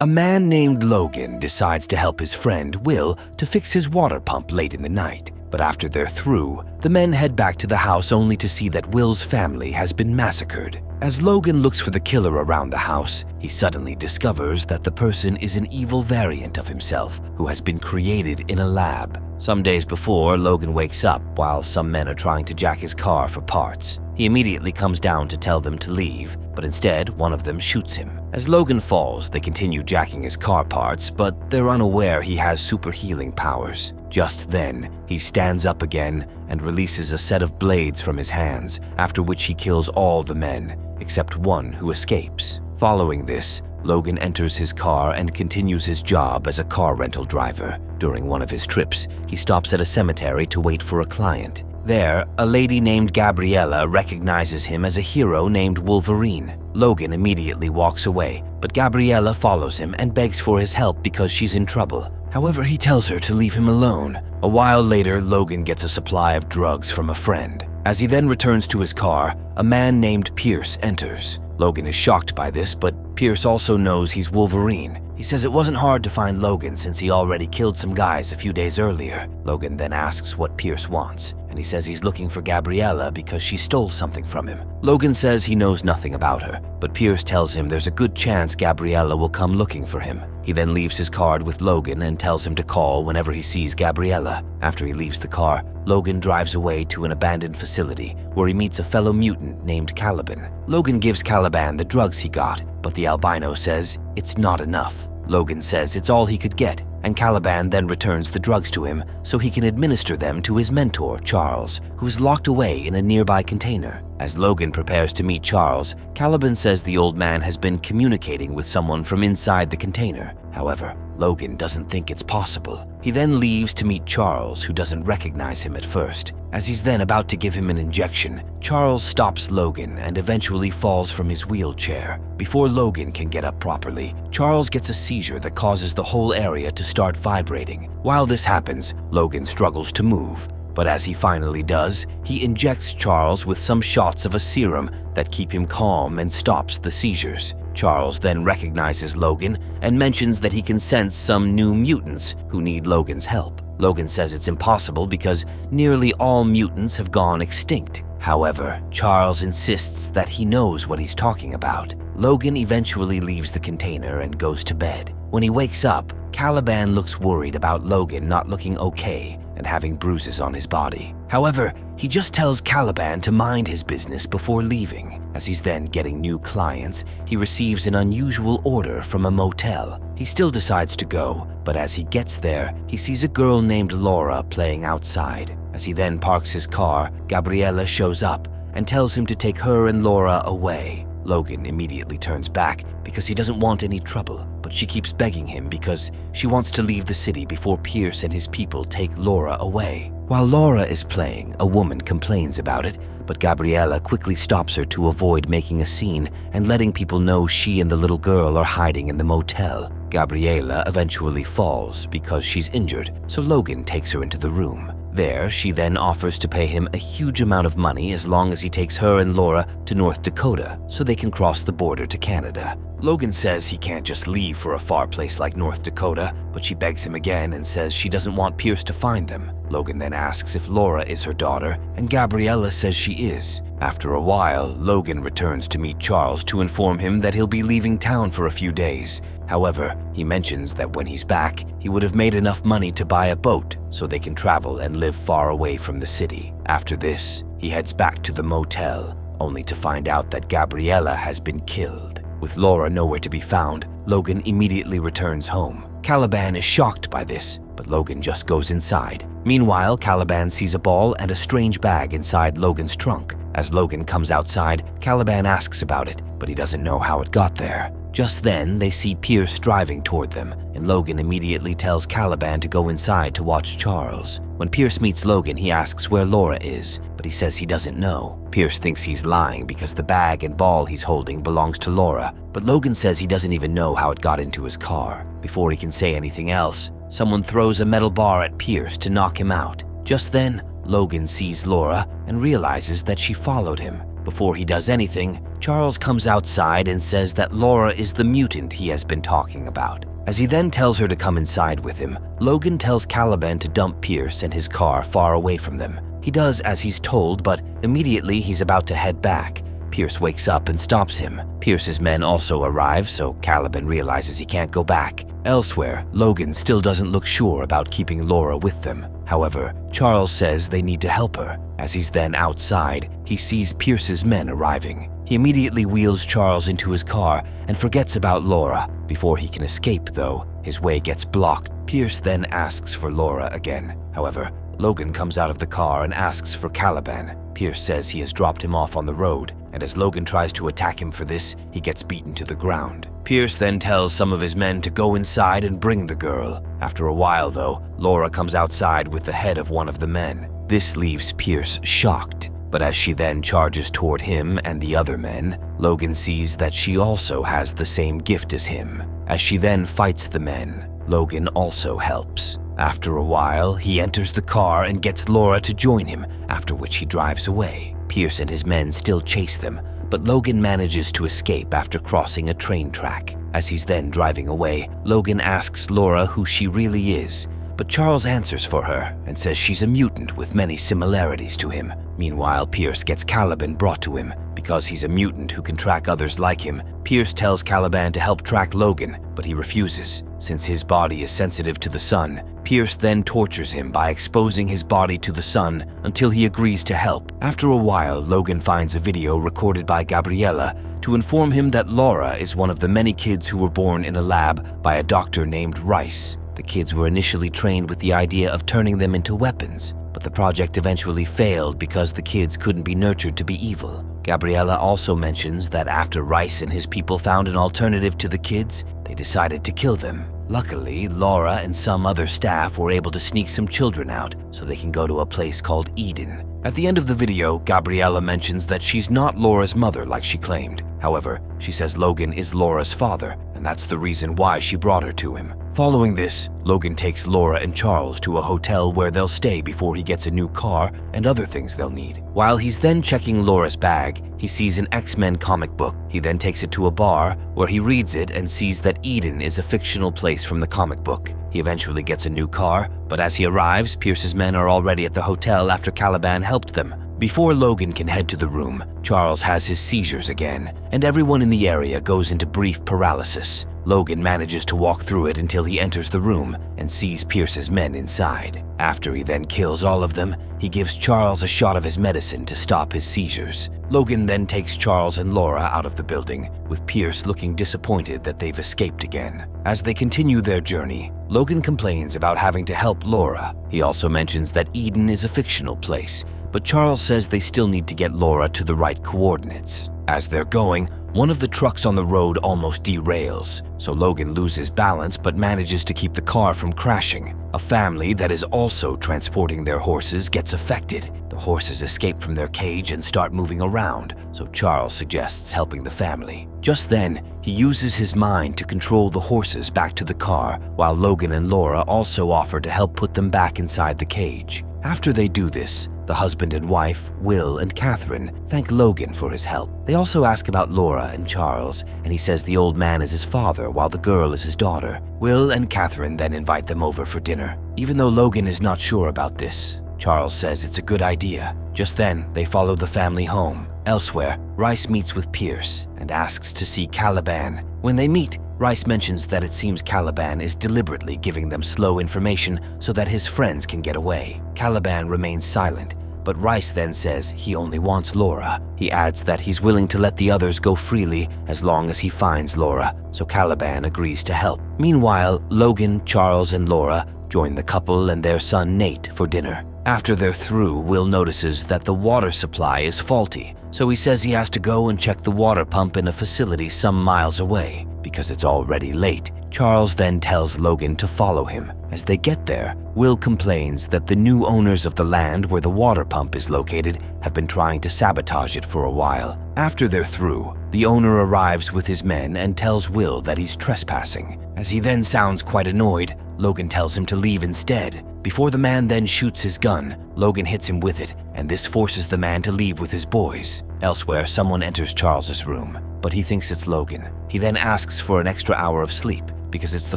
A man named Logan decides to help his friend Will to fix his water pump late in the night. But after they're through, the men head back to the house only to see that Will's family has been massacred. As Logan looks for the killer around the house, he suddenly discovers that the person is an evil variant of himself who has been created in a lab. Some days before, Logan wakes up while some men are trying to jack his car for parts. He immediately comes down to tell them to leave, but instead one of them shoots him. As Logan falls, they continue jacking his car parts, but they're unaware he has super healing powers. Just then, he stands up again and releases a set of blades from his hands, after which he kills all the men, except one who escapes. Following this, Logan enters his car and continues his job as a car rental driver. During one of his trips, he stops at a cemetery to wait for a client. There, a lady named Gabriella recognizes him as a hero named Wolverine. Logan immediately walks away, but Gabriella follows him and begs for his help because she's in trouble. However, he tells her to leave him alone. A while later, Logan gets a supply of drugs from a friend. As he then returns to his car, a man named Pierce enters. Logan is shocked by this, but Pierce also knows he's Wolverine. He says it wasn't hard to find Logan since he already killed some guys a few days earlier. Logan then asks what Pierce wants, and he says he's looking for Gabriella because she stole something from him. Logan says he knows nothing about her, but Pierce tells him there's a good chance Gabriella will come looking for him. He then leaves his card with Logan and tells him to call whenever he sees Gabriella. After he leaves the car, Logan drives away to an abandoned facility where he meets a fellow mutant named Caliban. Logan gives Caliban the drugs he got, but the albino says it's not enough. Logan says it's all he could get, and Caliban then returns the drugs to him so he can administer them to his mentor, Charles, who is locked away in a nearby container. As Logan prepares to meet Charles, Caliban says the old man has been communicating with someone from inside the container. However, Logan doesn't think it's possible. He then leaves to meet Charles, who doesn't recognize him at first. As he's then about to give him an injection, Charles stops Logan and eventually falls from his wheelchair. Before Logan can get up properly, Charles gets a seizure that causes the whole area to start vibrating. While this happens, Logan struggles to move. But as he finally does, he injects Charles with some shots of a serum that keep him calm and stops the seizures. Charles then recognizes Logan and mentions that he can sense some new mutants who need Logan's help. Logan says it's impossible because nearly all mutants have gone extinct. However, Charles insists that he knows what he's talking about. Logan eventually leaves the container and goes to bed. When he wakes up, Caliban looks worried about Logan not looking okay and having bruises on his body. However, he just tells Caliban to mind his business before leaving. As he's then getting new clients, he receives an unusual order from a motel. He still decides to go, but as he gets there, he sees a girl named Laura playing outside. As he then parks his car, Gabriella shows up and tells him to take her and Laura away. Logan immediately turns back because he doesn't want any trouble, but she keeps begging him because she wants to leave the city before Pierce and his people take Laura away. While Laura is playing, a woman complains about it, but Gabriella quickly stops her to avoid making a scene and letting people know she and the little girl are hiding in the motel. Gabriella eventually falls because she's injured, so Logan takes her into the room. There, she then offers to pay him a huge amount of money as long as he takes her and Laura to North Dakota so they can cross the border to Canada. Logan says he can't just leave for a far place like North Dakota, but she begs him again and says she doesn't want Pierce to find them. Logan then asks if Laura is her daughter, and Gabriella says she is. After a while, Logan returns to meet Charles to inform him that he'll be leaving town for a few days. However, he mentions that when he's back, he would have made enough money to buy a boat so they can travel and live far away from the city. After this, he heads back to the motel, only to find out that Gabriella has been killed. With Laura nowhere to be found, Logan immediately returns home. Caliban is shocked by this, but Logan just goes inside. Meanwhile, Caliban sees a ball and a strange bag inside Logan's trunk. As Logan comes outside, Caliban asks about it, but he doesn't know how it got there. Just then, they see Pierce driving toward them, and Logan immediately tells Caliban to go inside to watch Charles. When Pierce meets Logan, he asks where Laura is, but he says he doesn't know. Pierce thinks he's lying because the bag and ball he's holding belongs to Laura, but Logan says he doesn't even know how it got into his car. Before he can say anything else, someone throws a metal bar at Pierce to knock him out. Just then, Logan sees Laura and realizes that she followed him. Before he does anything, Charles comes outside and says that Laura is the mutant he has been talking about. As he then tells her to come inside with him, Logan tells Caliban to dump Pierce and his car far away from them. He does as he's told, but immediately he's about to head back. Pierce wakes up and stops him. Pierce's men also arrive, so Caliban realizes he can't go back. Elsewhere, Logan still doesn't look sure about keeping Laura with them. However, Charles says they need to help her. As he's then outside, he sees Pierce's men arriving. He immediately wheels Charles into his car and forgets about Laura. Before he can escape, though, his way gets blocked. Pierce then asks for Laura again. However, Logan comes out of the car and asks for Caliban. Pierce says he has dropped him off on the road, and as Logan tries to attack him for this, he gets beaten to the ground. Pierce then tells some of his men to go inside and bring the girl. After a while, though, Laura comes outside with the head of one of the men. This leaves Pierce shocked, but as she then charges toward him and the other men, Logan sees that she also has the same gift as him. As she then fights the men, Logan also helps. After a while, he enters the car and gets Laura to join him, after which he drives away. Pierce and his men still chase them, but Logan manages to escape after crossing a train track. As he's then driving away, Logan asks Laura who she really is, but Charles answers for her and says she's a mutant with many similarities to him. Meanwhile, Pierce gets Caliban brought to him. Because he's a mutant who can track others like him, Pierce tells Caliban to help track Logan, but he refuses. Since his body is sensitive to the sun, Pierce then tortures him by exposing his body to the sun until he agrees to help. After a while, Logan finds a video recorded by Gabriella to inform him that Laura is one of the many kids who were born in a lab by a doctor named Rice. The kids were initially trained with the idea of turning them into weapons, but the project eventually failed because the kids couldn't be nurtured to be evil. Gabriella also mentions that after Rice and his people found an alternative to the kids, they decided to kill them. Luckily, Laura and some other staff were able to sneak some children out so they can go to a place called Eden. At the end of the video, Gabriella mentions that she's not Laura's mother like she claimed. However, she says Logan is Laura's father, and that's the reason why she brought her to him. Following this, Logan takes Laura and Charles to a hotel where they'll stay before he gets a new car and other things they'll need. While he's then checking Laura's bag, he sees an X-Men comic book. He then takes it to a bar where he reads it and sees that Eden is a fictional place from the comic book. He eventually gets a new car, but as he arrives, Pierce's men are already at the hotel after Caliban helped them. Before Logan can head to the room, Charles has his seizures again, and everyone in the area goes into brief paralysis. Logan manages to walk through it until he enters the room and sees Pierce's men inside. After he then kills all of them, he gives Charles a shot of his medicine to stop his seizures. Logan then takes Charles and Laura out of the building, with Pierce looking disappointed that they've escaped again. As they continue their journey, Logan complains about having to help Laura. He also mentions that Eden is a fictional place, but Charles says they still need to get Laura to the right coordinates. As they're going, one of the trucks on the road almost derails, so Logan loses balance but manages to keep the car from crashing. A family that is also transporting their horses gets affected. The horses escape from their cage and start moving around, so Charles suggests helping the family. Just then, he uses his mind to control the horses back to the car, while Logan and Laura also offer to help put them back inside the cage. After they do this, the husband and wife, Will and Catherine, thank Logan for his help. They also ask about Laura and Charles, and he says the old man is his father while the girl is his daughter. Will and Catherine then invite them over for dinner. Even though Logan is not sure about this, Charles says it's a good idea. Just then, they follow the family home. Elsewhere, Rice meets with Pierce and asks to see Caliban. When they meet, Rice mentions that it seems Caliban is deliberately giving them slow information so that his friends can get away. Caliban remains silent, but Rice then says he only wants Laura. He adds that he's willing to let the others go freely as long as he finds Laura, so Caliban agrees to help. Meanwhile, Logan, Charles, and Laura join the couple and their son Nate for dinner. After they're through, Will notices that the water supply is faulty, so he says he has to go and check the water pump in a facility some miles away. Because it's already late, Charles then tells Logan to follow him. As they get there, Will complains that the new owners of the land where the water pump is located have been trying to sabotage it for a while. After they're through, the owner arrives with his men and tells Will that he's trespassing. As he then sounds quite annoyed, Logan tells him to leave instead. Before the man then shoots his gun, Logan hits him with it, and this forces the man to leave with his boys. Elsewhere, someone enters Charles's room, but he thinks it's Logan. He then asks for an extra hour of sleep because it's the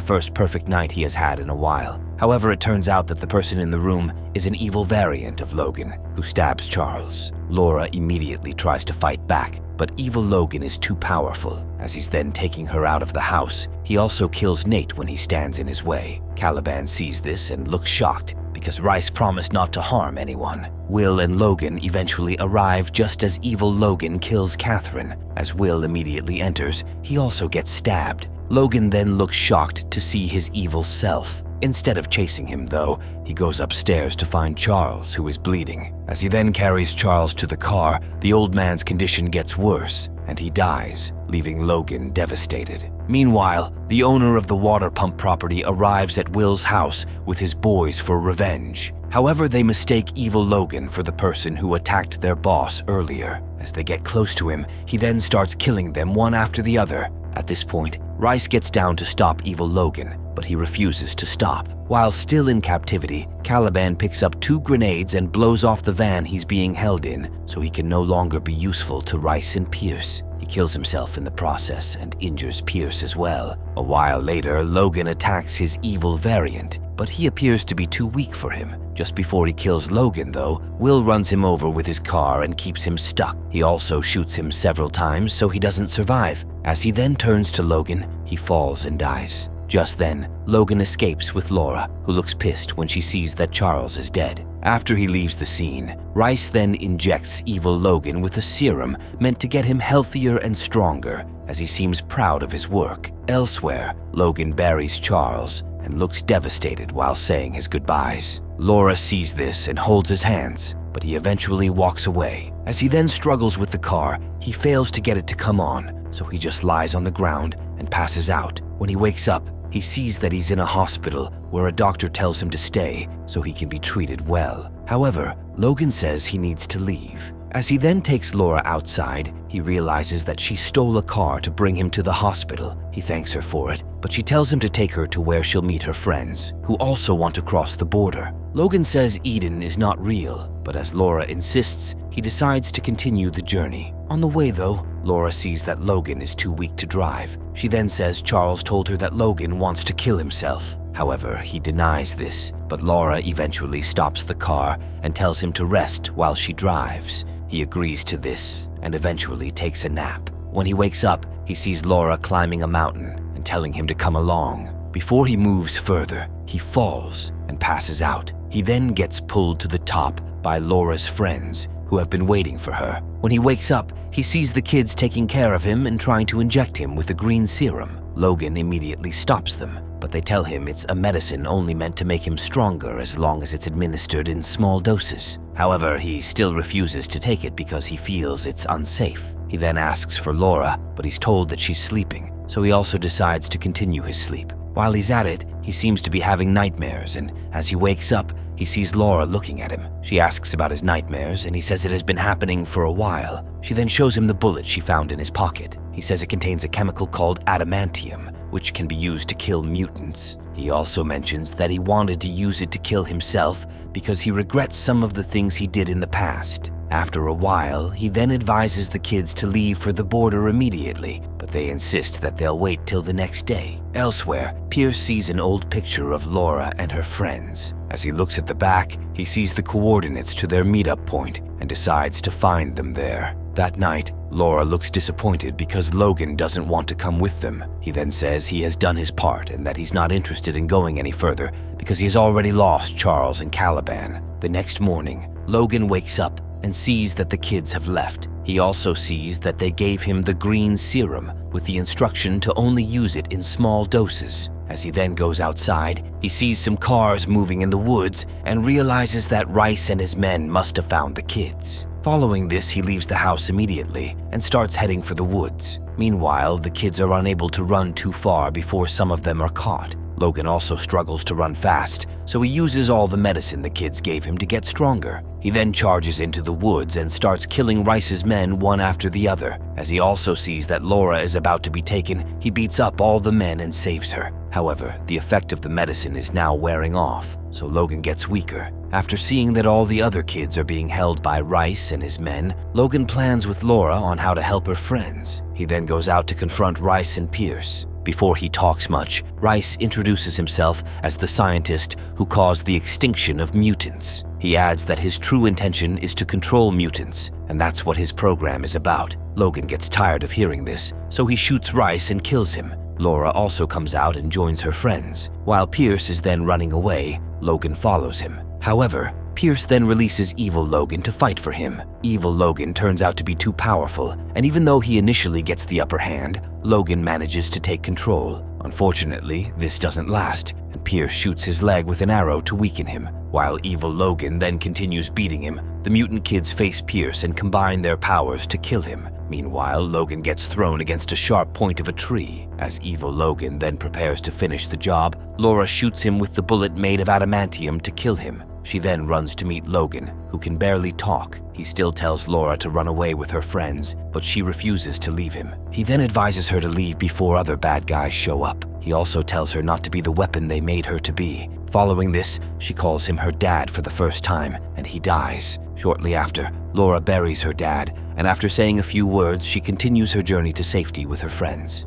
first perfect night he has had in a while. However, it turns out that the person in the room is an evil variant of Logan who stabs Charles. Laura immediately tries to fight back, but evil Logan is too powerful. As he's then taking her out of the house, he also kills Nate when he stands in his way. Caliban sees this and looks shocked because Rice promised not to harm anyone. Will and Logan eventually arrive just as evil Logan kills Catherine. As Will immediately enters, he also gets stabbed. Logan then looks shocked to see his evil self. Instead of chasing him, though, he goes upstairs to find Charles, who is bleeding. As he then carries Charles to the car, the old man's condition gets worse, and he dies, leaving Logan devastated. Meanwhile, the owner of the water pump property arrives at Will's house with his boys for revenge. However, they mistake evil Logan for the person who attacked their boss earlier. As they get close to him, he then starts killing them one after the other. At this point, Rice gets down to stop evil Logan, but he refuses to stop. While still in captivity, Caliban picks up 2 grenades and blows off the van he's being held in, so he can no longer be useful to Rice and Pierce. He kills himself in the process and injures Pierce as well. A while later, Logan attacks his evil variant, but he appears to be too weak for him. Just before he kills Logan, though, Will runs him over with his car and keeps him stuck. He also shoots him several times so he doesn't survive. As he then turns to Logan, he falls and dies. Just then, Logan escapes with Laura, who looks pissed when she sees that Charles is dead. After he leaves the scene, Rice then injects evil Logan with a serum meant to get him healthier and stronger, as he seems proud of his work. Elsewhere, Logan buries Charles and looks devastated while saying his goodbyes. Laura sees this and holds his hands, but he eventually walks away. As he then struggles with the car, he fails to get it to come on, so he just lies on the ground and passes out. When he wakes up, he sees that he's in a hospital where a doctor tells him to stay so he can be treated well. However, Logan says he needs to leave. As he then takes Laura outside, he realizes that she stole a car to bring him to the hospital. He thanks her for it, but she tells him to take her to where she'll meet her friends, who also want to cross the border. Logan says Eden is not real, but as Laura insists, he decides to continue the journey. On the way, though, Laura sees that Logan is too weak to drive. She then says Charles told her that Logan wants to kill himself. However, he denies this, but Laura eventually stops the car and tells him to rest while she drives. He agrees to this and eventually takes a nap. When he wakes up, he sees Laura climbing a mountain and telling him to come along. Before he moves further, he falls and passes out. He then gets pulled to the top by Laura's friends, who have been waiting for her. When he wakes up, he sees the kids taking care of him and trying to inject him with a green serum. Logan immediately stops them, but they tell him it's a medicine only meant to make him stronger as long as it's administered in small doses. However, he still refuses to take it because he feels it's unsafe. He then asks for Laura, but he's told that she's sleeping, so he also decides to continue his sleep. While he's at it, he seems to be having nightmares, and as he wakes up, he sees Laura looking at him. She asks about his nightmares, and he says it has been happening for a while. She then shows him the bullet she found in his pocket. He says it contains a chemical called adamantium, which can be used to kill mutants. He also mentions that he wanted to use it to kill himself because he regrets some of the things he did in the past. After a while, he then advises the kids to leave for the border immediately, but they insist that they'll wait till the next day. Elsewhere, Pierce sees an old picture of Laura and her friends. As he looks at the back, he sees the coordinates to their meetup point and decides to find them there. That night, Laura looks disappointed because Logan doesn't want to come with them. He then says he has done his part and that he's not interested in going any further because he has already lost Charles and Caliban. The next morning, Logan wakes up and sees that the kids have left. He also sees that they gave him the green serum with the instruction to only use it in small doses. As he then goes outside, he sees some cars moving in the woods and realizes that Rice and his men must have found the kids. Following this, he leaves the house immediately and starts heading for the woods. Meanwhile, the kids are unable to run too far before some of them are caught. Logan also struggles to run fast, so he uses all the medicine the kids gave him to get stronger. He He then charges into the woods and starts killing Rice's men one after the other. As he also sees that Laura is about to be taken, he beats up all the men and saves her. However, the effect of the medicine is now wearing off, so Logan gets weaker. After seeing that all the other kids are being held by Rice and his men, Logan plans with Laura on how to help her friends. He then goes out to confront Rice and Pierce. Before he talks much, Rice introduces himself as the scientist who caused the extinction of mutants. He adds that his true intention is to control mutants, and that's what his program is about. Logan gets tired of hearing this, so he shoots Rice and kills him. Laura also comes out and joins her friends. While Pierce is then running away, Logan follows him. However, Pierce then releases Evil Logan to fight for him. Evil Logan turns out to be too powerful, and even though he initially gets the upper hand, Logan manages to take control. Unfortunately, this doesn't last, and Pierce shoots his leg with an arrow to weaken him. While Evil Logan then continues beating him, the mutant kids face Pierce and combine their powers to kill him. Meanwhile, Logan gets thrown against a sharp point of a tree. As Evil Logan then prepares to finish the job, Laura shoots him with the bullet made of adamantium to kill him. She then runs to meet Logan, who can barely talk. He still tells Laura to run away with her friends, but she refuses to leave him. He then advises her to leave before other bad guys show up. He also tells her not to be the weapon they made her to be. Following this, she calls him her dad for the first time, and he dies. Shortly after, Laura buries her dad, and after saying a few words, she continues her journey to safety with her friends.